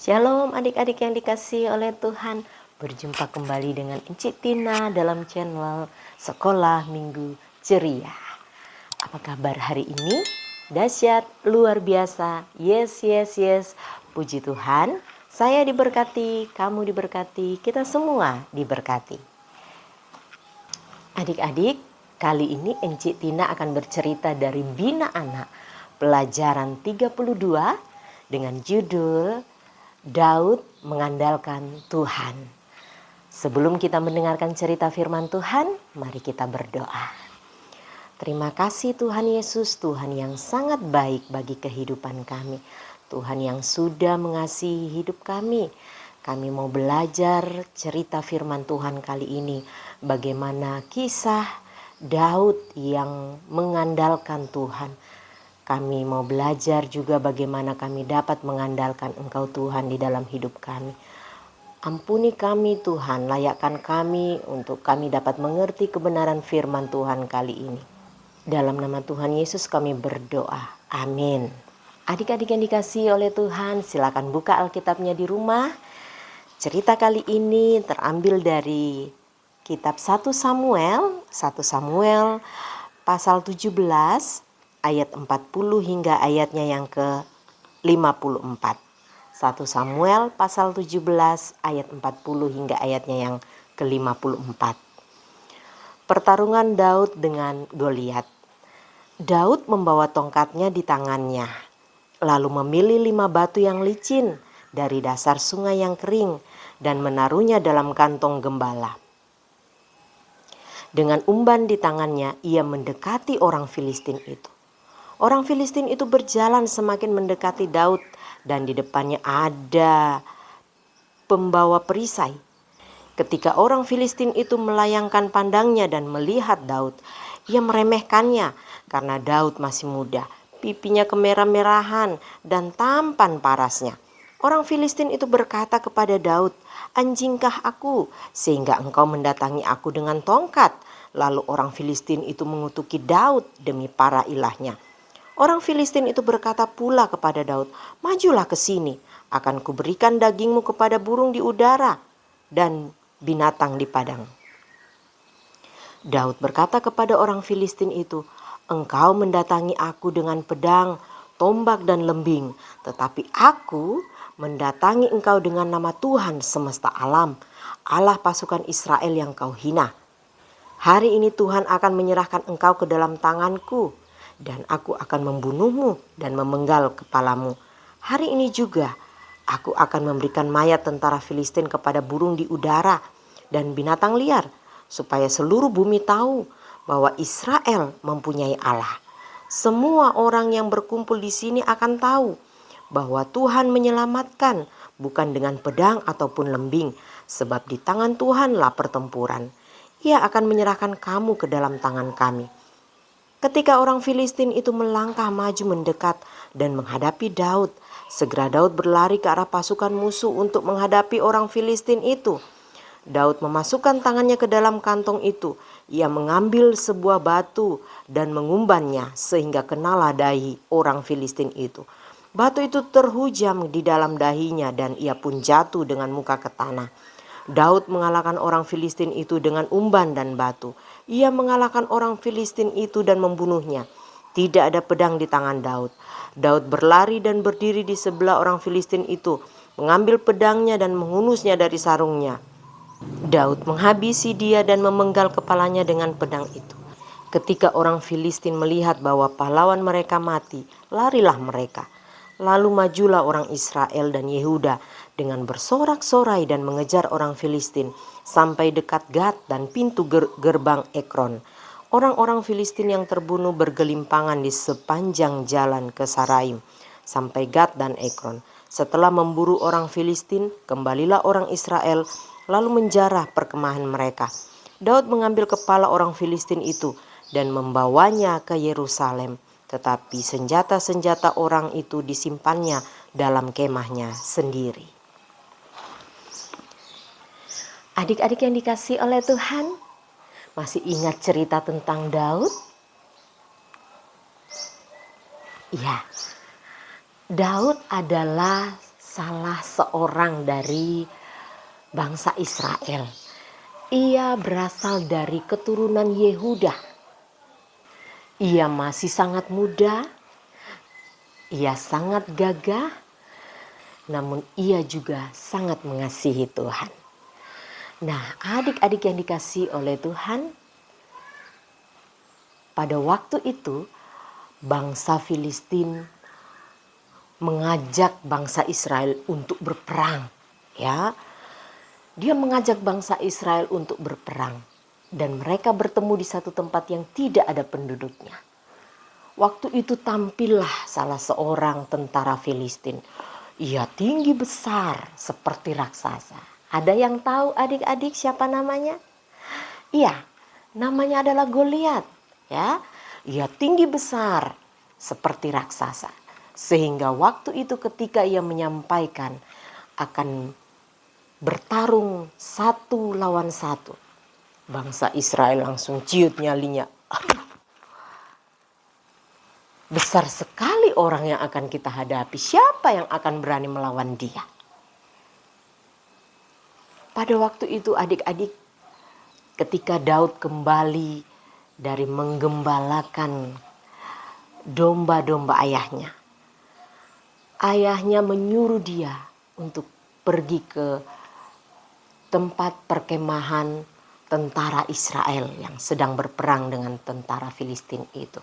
Shalom adik-adik yang dikasihi oleh Tuhan. Berjumpa kembali dengan Encik Tina dalam channel Sekolah Minggu Ceria. Apa kabar hari ini? Dahsyat, luar biasa. Yes. Puji Tuhan, saya diberkati, kamu diberkati, kita semua diberkati. Adik-adik, kali ini Encik Tina akan bercerita dari Bina Anak, pelajaran 32 dengan judul Daud mengandalkan Tuhan. Sebelum kita mendengarkan cerita firman Tuhan, mari kita berdoa. Terima kasih Tuhan Yesus, Tuhan yang sangat baik bagi kehidupan kami. Tuhan yang sudah mengasihi hidup kami. Kami mau belajar cerita firman Tuhan kali ini. Bagaimana kisah Daud yang mengandalkan Tuhan. Kami mau belajar juga bagaimana kami dapat mengandalkan Engkau Tuhan di dalam hidup kami. Ampuni kami Tuhan, layakkan kami untuk kami dapat mengerti kebenaran firman Tuhan kali ini. Dalam nama Tuhan Yesus kami berdoa. Amin. Adik-adik yang dikasihi oleh Tuhan, silakan buka Alkitabnya di rumah. Cerita kali ini terambil dari kitab 1 Samuel pasal 17 ayat 40 hingga ayatnya yang ke-54. 1 Samuel pasal 17 ayat 40 hingga ayatnya yang ke-54. Pertarungan Daud dengan Goliat. Daud membawa tongkatnya di tangannya, lalu memilih 5 batu yang licin dari dasar sungai yang kering dan menaruhnya dalam kantong gembala. Dengan umban di tangannya, ia mendekati orang Filistin itu. Orang Filistin itu berjalan semakin mendekati Daud dan di depannya ada pembawa perisai. Ketika orang Filistin itu melayangkan pandangnya dan melihat Daud, ia meremehkannya karena Daud masih muda, pipinya kemerah-merahan dan tampan parasnya. Orang Filistin itu berkata kepada Daud, "Anjingkah aku sehingga engkau mendatangi aku dengan tongkat?" Lalu orang Filistin itu mengutuki Daud demi para ilahnya. Orang Filistin itu berkata pula kepada Daud, "Majulah ke sini, akan kuberikan dagingmu kepada burung di udara dan binatang di padang." Daud berkata kepada orang Filistin itu, "Engkau mendatangi aku dengan pedang, tombak dan lembing, tetapi aku mendatangi engkau dengan nama Tuhan semesta alam, Allah pasukan Israel yang kau hina. Hari ini Tuhan akan menyerahkan engkau ke dalam tanganku, dan aku akan membunuhmu dan memenggal kepalamu. Hari ini juga aku akan memberikan mayat tentara Filistin kepada burung di udara dan binatang liar, supaya seluruh bumi tahu bahwa Israel mempunyai Allah. Semua orang yang berkumpul di sini akan tahu bahwa Tuhan menyelamatkan, bukan dengan pedang ataupun lembing, sebab di tangan Tuhanlah pertempuran. Ia akan menyerahkan kamu ke dalam tangan kami." Ketika orang Filistin itu melangkah maju mendekat dan menghadapi Daud, segera Daud berlari ke arah pasukan musuh untuk menghadapi orang Filistin itu. Daud memasukkan tangannya ke dalam kantong itu. Ia mengambil sebuah batu dan mengumbannya sehingga kenalah dahi orang Filistin itu. Batu itu terhujam di dalam dahinya dan ia pun jatuh dengan muka ke tanah. Daud mengalahkan orang Filistin itu dengan umban dan batu. Ia mengalahkan orang Filistin itu dan membunuhnya. Tidak ada pedang di tangan Daud. Daud berlari dan berdiri di sebelah orang Filistin itu, mengambil pedangnya dan menghunusnya dari sarungnya. Daud menghabisi dia dan memenggal kepalanya dengan pedang itu. Ketika orang Filistin melihat bahwa pahlawan mereka mati, larilah mereka. Lalu majulah orang Israel dan Yehuda dengan bersorak-sorai dan mengejar orang Filistin sampai dekat Gat dan pintu gerbang Ekron. Orang-orang Filistin yang terbunuh bergelimpangan di sepanjang jalan ke Saraim sampai Gat dan Ekron. Setelah memburu orang Filistin, kembalilah orang Israel lalu menjarah perkemahan mereka. Daud mengambil kepala orang Filistin itu dan membawanya ke Yerusalem. Tetapi senjata-senjata orang itu disimpannya dalam kemahnya sendiri. Adik-adik yang dikasihi oleh Tuhan, masih ingat cerita tentang Daud? Ya, Daud adalah salah seorang dari bangsa Israel. Ia berasal dari keturunan Yehuda. Ia masih sangat muda, ia sangat gagah, namun ia juga sangat mengasihi Tuhan. Nah, adik-adik yang dikasihi oleh Tuhan, pada waktu itu bangsa Filistin mengajak bangsa Israel untuk berperang, ya. Dia mengajak bangsa Israel untuk berperang dan mereka bertemu di satu tempat yang tidak ada penduduknya. Waktu itu tampillah salah seorang tentara Filistin. Ia tinggi besar seperti raksasa. Ada yang tahu adik-adik siapa namanya? Iya, namanya adalah Goliat, ya. Ia tinggi besar seperti raksasa. Sehingga waktu itu ketika ia menyampaikan akan bertarung 1 lawan 1, bangsa Israel langsung ciut nyalinya. Besar sekali orang yang akan kita hadapi. Siapa yang akan berani melawan dia? Pada waktu itu adik-adik, ketika Daud kembali dari menggembalakan domba-domba ayahnya, ayahnya menyuruh dia untuk pergi ke tempat perkemahan tentara Israel yang sedang berperang dengan tentara Filistin itu.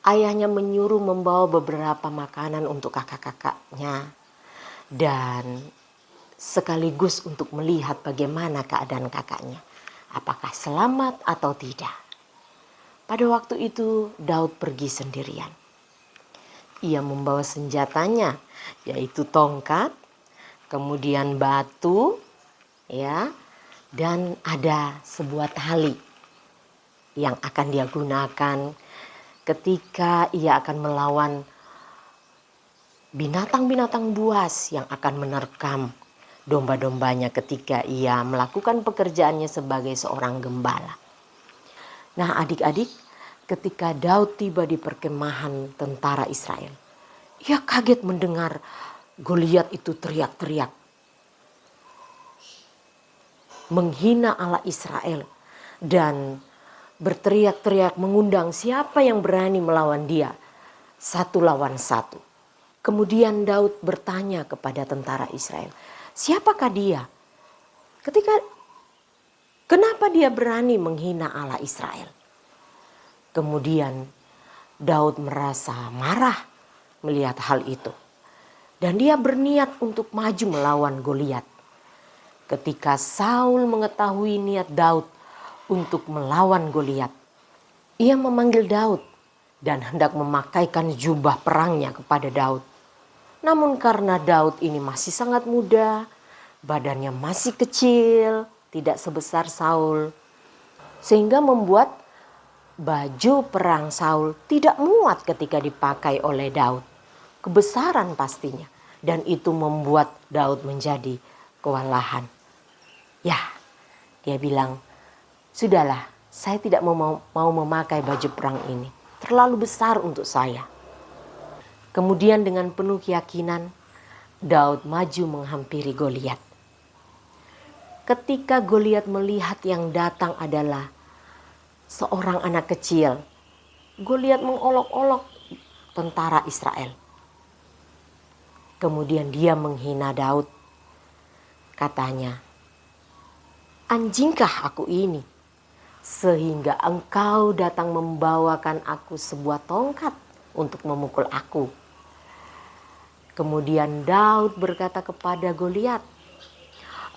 Ayahnya menyuruh membawa beberapa makanan untuk kakak-kakaknya dan sekaligus untuk melihat bagaimana keadaan kakaknya, apakah selamat atau tidak. Pada waktu itu Daud pergi sendirian. Ia membawa senjatanya, yaitu tongkat, kemudian batu, ya, dan ada sebuah tali yang akan dia gunakan ketika ia akan melawan binatang-binatang buas yang akan menerkam domba-dombanya ketika ia melakukan pekerjaannya sebagai seorang gembala. Nah, adik-adik, ketika Daud tiba di perkemahan tentara Israel, ia kaget mendengar Goliat itu teriak-teriak, menghina Allah Israel dan berteriak-teriak mengundang siapa yang berani melawan dia 1 lawan 1. Kemudian Daud bertanya kepada tentara Israel, siapakah dia? Kenapa dia berani menghina Allah Israel? Kemudian Daud merasa marah melihat hal itu dan dia berniat untuk maju melawan Goliat. Ketika Saul mengetahui niat Daud untuk melawan Goliat, ia memanggil Daud dan hendak memakaikan jubah perangnya kepada Daud. Namun karena Daud ini masih sangat muda, badannya masih kecil, tidak sebesar Saul, sehingga membuat baju perang Saul tidak muat ketika dipakai oleh Daud. Kebesaran pastinya, dan itu membuat Daud menjadi kewalahan. Ya, dia bilang, sudahlah, saya tidak mau memakai baju perang ini. Terlalu besar untuk saya. Kemudian dengan penuh keyakinan, Daud maju menghampiri Goliat. Ketika Goliat melihat yang datang adalah seorang anak kecil, Goliat mengolok-olok tentara Israel. Kemudian dia menghina Daud. Katanya, anjingkah aku ini, sehingga engkau datang membawakan aku sebuah tongkat untuk memukul aku. Kemudian Daud berkata kepada Goliat,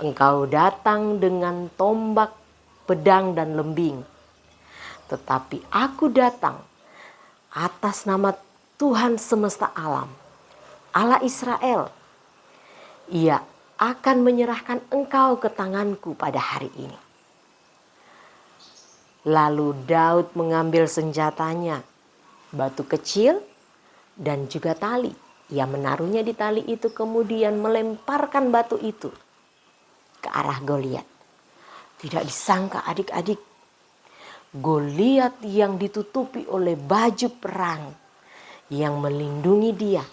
engkau datang dengan tombak, pedang dan lembing, tetapi aku datang atas nama Tuhan semesta alam, Allah Israel. Ia akan menyerahkan engkau ke tanganku pada hari ini. Lalu Daud mengambil senjatanya, batu kecil dan juga tali. Ia menaruhnya di tali itu, kemudian melemparkan batu itu ke arah Goliat. Tidak disangka adik-adik, Goliat yang ditutupi oleh baju perang yang melindungi dia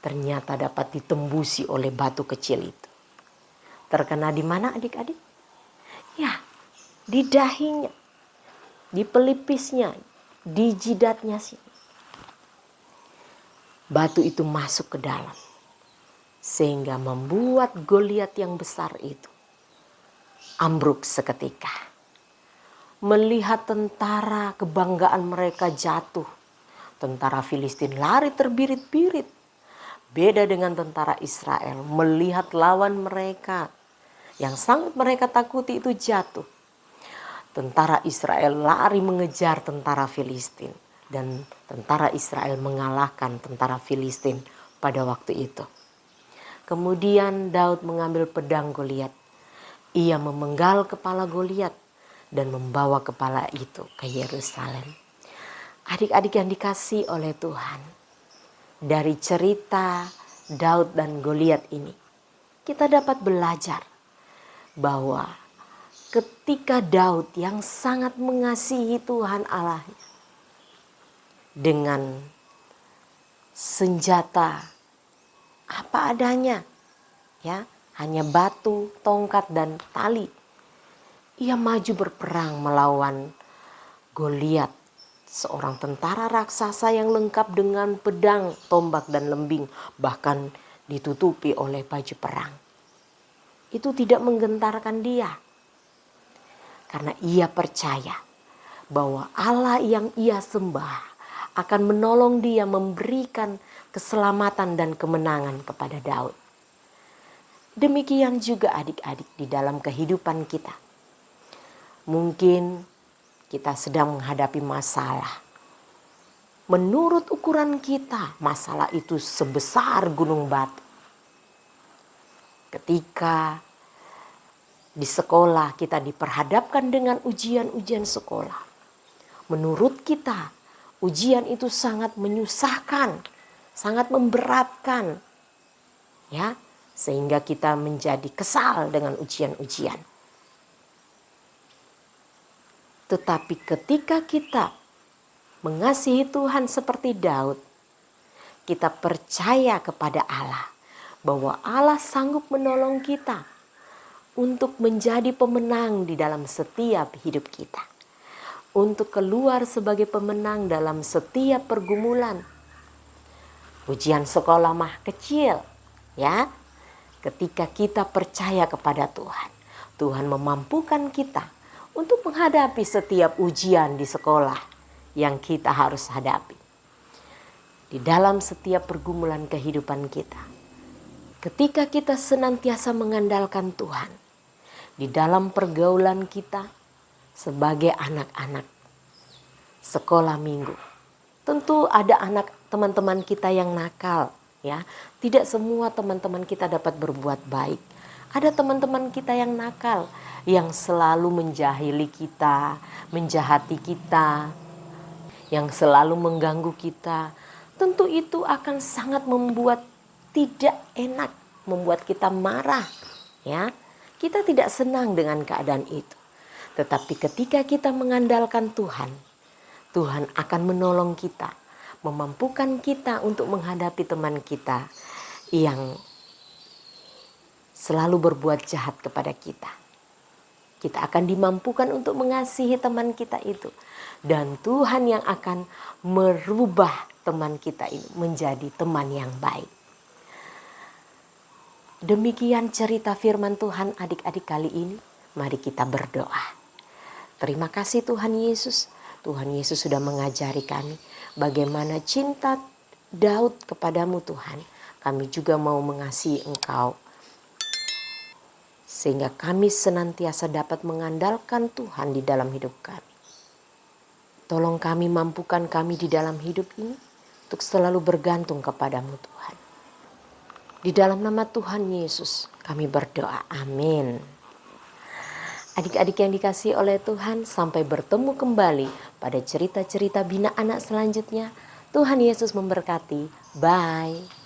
ternyata dapat ditembusi oleh batu kecil itu. Terkena di mana adik-adik? Ya, di dahinya, di pelipisnya, di jidatnya sih. Batu itu masuk ke dalam, sehingga membuat Goliat yang besar itu ambruk seketika. Melihat tentara kebanggaan mereka jatuh, tentara Filistin lari terbirit-birit. Beda dengan tentara Israel, melihat lawan mereka yang sangat mereka takuti itu jatuh. Tentara Israel lari mengejar tentara Filistin, dan tentara Israel mengalahkan tentara Filistin pada waktu itu. Kemudian Daud mengambil pedang Goliat. Ia memenggal kepala Goliat dan membawa kepala itu ke Yerusalem. Adik-adik yang dikasihi oleh Tuhan, dari cerita Daud dan Goliat ini, kita dapat belajar bahwa ketika Daud yang sangat mengasihi Tuhan Allahnya, dengan senjata apa adanya, ya, hanya batu, tongkat, dan tali, ia maju berperang melawan Goliat, seorang tentara raksasa yang lengkap dengan pedang, tombak, dan lembing, bahkan ditutupi oleh baju perang. Itu tidak menggentarkan dia, karena ia percaya bahwa Allah yang ia sembah akan menolong dia, memberikan keselamatan dan kemenangan kepada Daud. Demikian juga adik-adik di dalam kehidupan kita. Mungkin kita sedang menghadapi masalah. Menurut ukuran kita, masalah itu sebesar gunung batu. Ketika di sekolah kita diperhadapkan dengan ujian-ujian sekolah, menurut kita ujian itu sangat menyusahkan, sangat memberatkan, ya, sehingga kita menjadi kesal dengan ujian-ujian. Tetapi ketika kita mengasihi Tuhan seperti Daud, kita percaya kepada Allah bahwa Allah sanggup menolong kita untuk menjadi pemenang di dalam setiap hidup kita, untuk keluar sebagai pemenang dalam setiap pergumulan. Ujian sekolah mah kecil, ya. Ketika kita percaya kepada Tuhan, Tuhan memampukan kita untuk menghadapi setiap ujian di sekolah yang kita harus hadapi. Di dalam setiap pergumulan kehidupan kita, ketika kita senantiasa mengandalkan Tuhan, di dalam pergaulan kita sebagai anak-anak sekolah minggu, tentu ada anak teman-teman kita yang nakal, ya. Tidak semua teman-teman kita dapat berbuat baik. Ada teman-teman kita yang nakal, yang selalu menjahili kita, menjahati kita, yang selalu mengganggu kita. Tentu itu akan sangat membuat tidak enak, membuat kita marah, ya. Kita tidak senang dengan keadaan itu. Tetapi ketika kita mengandalkan Tuhan, Tuhan akan menolong kita, memampukan kita untuk menghadapi teman kita yang selalu berbuat jahat kepada kita. Kita akan dimampukan untuk mengasihi teman kita itu. Dan Tuhan yang akan merubah teman kita ini menjadi teman yang baik. Demikian cerita firman Tuhan adik-adik kali ini. Mari kita berdoa. Terima kasih Tuhan Yesus. Tuhan Yesus sudah mengajari kami bagaimana cinta Daud kepadamu Tuhan. Kami juga mau mengasihi Engkau, sehingga kami senantiasa dapat mengandalkan Tuhan di dalam hidup kami. Tolong kami, mampukan kami di dalam hidup ini untuk selalu bergantung kepadamu Tuhan. Di dalam nama Tuhan Yesus kami berdoa, amin. Adik-adik yang dikasihi oleh Tuhan, sampai bertemu kembali pada cerita-cerita Bina Anak selanjutnya. Tuhan Yesus memberkati. Bye.